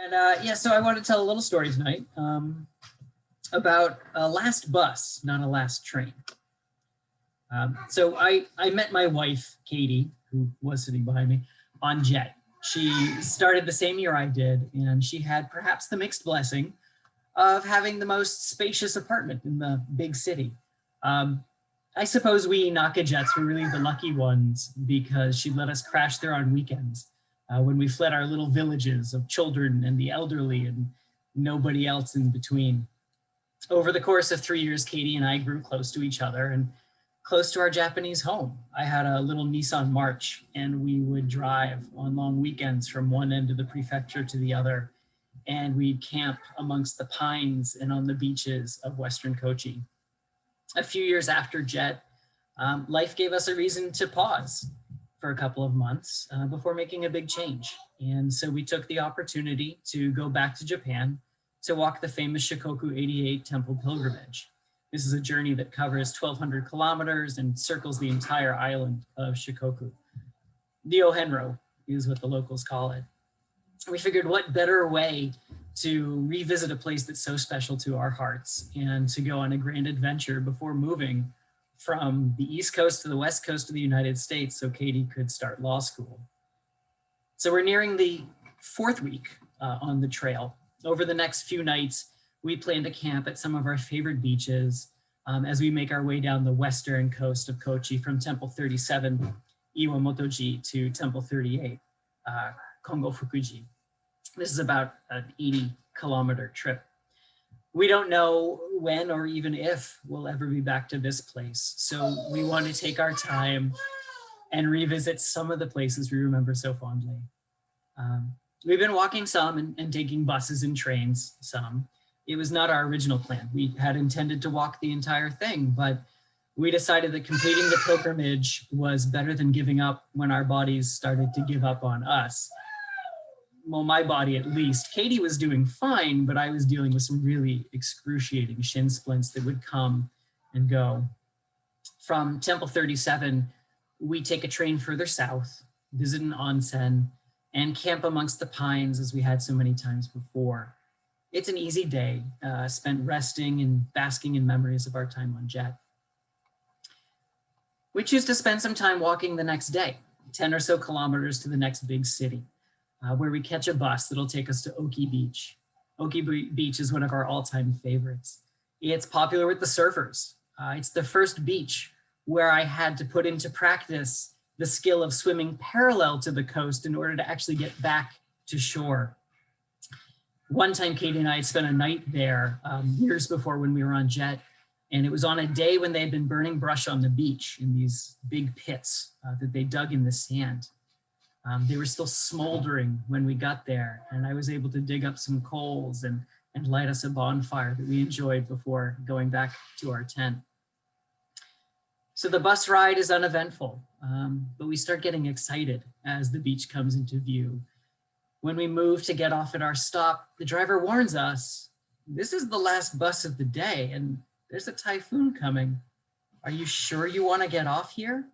And yeah, so I want to tell a little story tonight about a last bus, not a last train. So I met my wife, Katie, who was sitting behind me, on JET. She started the same year I did, and she had perhaps the mixed blessing of having the most spacious apartment in the big city. I suppose we Naka Jets were really the lucky ones because she let us crash there on weekends when we fled our little villages of children and the elderly and nobody else in between. Over the course of 3 years, Katie and I grew close to each other and close to our Japanese home. I had a little Nissan March and we would drive on long weekends from one end of the prefecture to the other, and we'd camp amongst the pines and on the beaches of Western Kochi. A few years after JET, life gave us a reason to pause for a couple of months before making a big change. And so we took the opportunity to go back to Japan to walk the famous Shikoku 88 temple pilgrimage. This is a journey that covers 1,200 kilometers and circles the entire island of Shikoku. The Ohenro is what the locals call it. We figured what better way to revisit a place that's so special to our hearts and to go on a grand adventure before moving from the East Coast to the West Coast of the United States so Katie could start law school. So we're nearing the 4th week on the trail. Over the next few nights, we plan to camp at some of our favorite beaches as we make our way down the western coast of Kochi from Temple 37, Iwamotoji, to Temple 38, Kongo Fukuji. This is about an 80-kilometer trip. We don't know when or even if we'll ever be back to this place. So we want to take our time and revisit some of the places we remember so fondly. We've been walking some and taking buses and trains some. It was not our original plan. We had intended to walk the entire thing, but we decided that completing the pilgrimage was better than giving up when our bodies started to give up on us. Well, my body at least. Katie was doing fine, but I was dealing with some really excruciating shin splints that would come and go. From Temple 37, we take a train further south, visit an onsen, and camp amongst the pines as we had so many times before. It's an easy day, spent resting and basking in memories of our time on JET. We choose to spend some time walking the next day, 10 or so kilometers to the next big city, where we catch a bus that'll take us to Oki Beach. Oki Beach is one of our all-time favorites. It's popular with the surfers. It's the first beach where I had to put into practice the skill of swimming parallel to the coast in order to actually get back to shore. One time, Katie and I had spent a night there years before when we were on JET, and it was on a day when they had been burning brush on the beach in these big pits that they dug in the sand. They were still smoldering when we got there, and I was able to dig up some coals and light us a bonfire that we enjoyed before going back to our tent. So the bus ride is uneventful, but we start getting excited as the beach comes into view. When we move to get off at our stop, the driver warns us, this is the last bus of the day and there's a typhoon coming. Are you sure you want to get off here?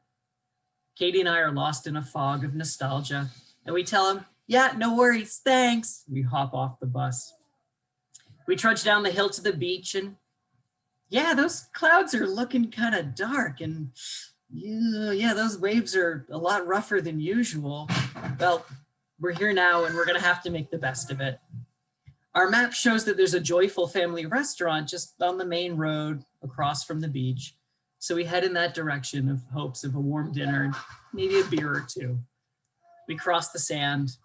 Katie and I are lost in a fog of nostalgia, and we tell him, yeah, no worries, thanks. We hop off the bus. We trudge down the hill to the beach, and yeah, those clouds are looking kind of dark, and yeah, those waves are a lot rougher than usual. Well, we're here now, and we're gonna have to make the best of it. Our map shows that there's a joyful family restaurant just on the main road across from the beach. So we head in that direction of hopes of a warm dinner and maybe a beer or two. We cross the sand.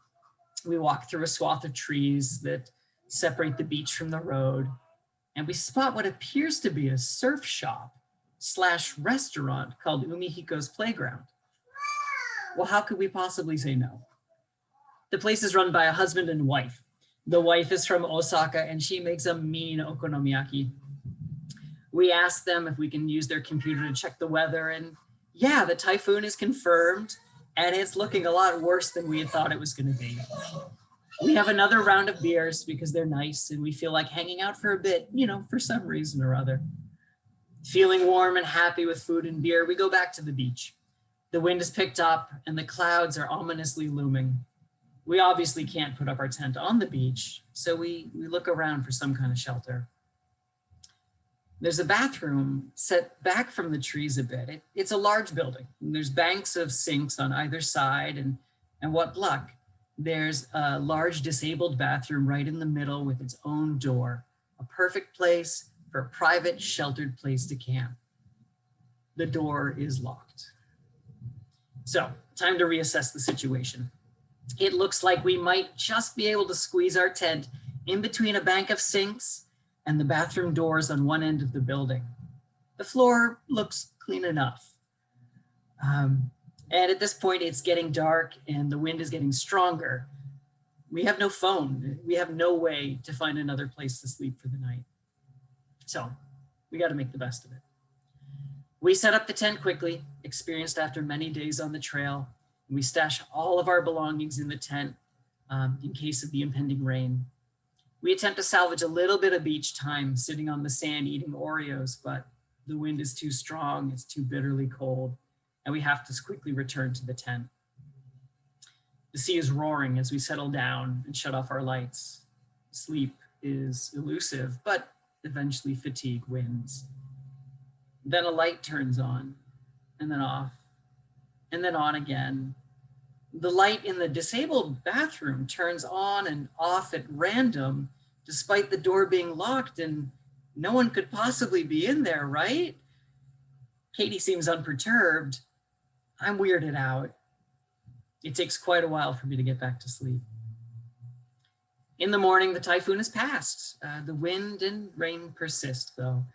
We walk through a swath of trees that separate the beach from the road. And we spot what appears to be a surf shop / restaurant called Umihiko's Playground. Well, how could we possibly say no? The place is run by a husband and wife. The wife is from Osaka and she makes a mean okonomiyaki. We asked them if we can use their computer to check the weather, and yeah, the typhoon is confirmed and it's looking a lot worse than we had thought it was going to be. We have another round of beers because they're nice and we feel like hanging out for a bit, you know, for some reason or other. Feeling warm and happy with food and beer, we go back to the beach. The wind is picked up and the clouds are ominously looming. We obviously can't put up our tent on the beach, so we look around for some kind of shelter. There's a bathroom set back from the trees a bit. It's a large building. And there's banks of sinks on either side, and what luck, there's a large disabled bathroom right in the middle with its own door, a perfect place for a private sheltered place to camp. The door is locked. So, time to reassess the situation. It looks like we might just be able to squeeze our tent in between a bank of sinks and the bathroom doors on one end of the building. The floor looks clean enough. And at this point, it's getting dark and the wind is getting stronger. We have no phone. We have no way to find another place to sleep for the night. So we got to make the best of it. We set up the tent quickly, experienced after many days on the trail. We stash all of our belongings in the tent in case of the impending rain. We attempt to salvage a little bit of beach time sitting on the sand eating Oreos, but the wind is too strong, it's too bitterly cold, and we have to quickly return to the tent. The sea is roaring as we settle down and shut off our lights. Sleep is elusive, but eventually fatigue wins. Then a light turns on, and then off, and then on again. The light in the disabled bathroom turns on and off at random, despite the door being locked, and no one could possibly be in there, right? Katie seems unperturbed. I'm weirded out. It takes quite a while for me to get back to sleep. In the morning, the typhoon has passed. The wind and rain persist, though.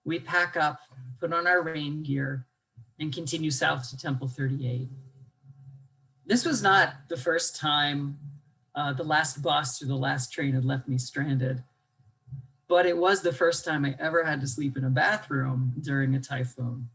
We pack up, put on our rain gear, and continue south to Temple 38. This was not the first time the last bus or the last train had left me stranded, but it was the first time I ever had to sleep in a bathroom during a typhoon.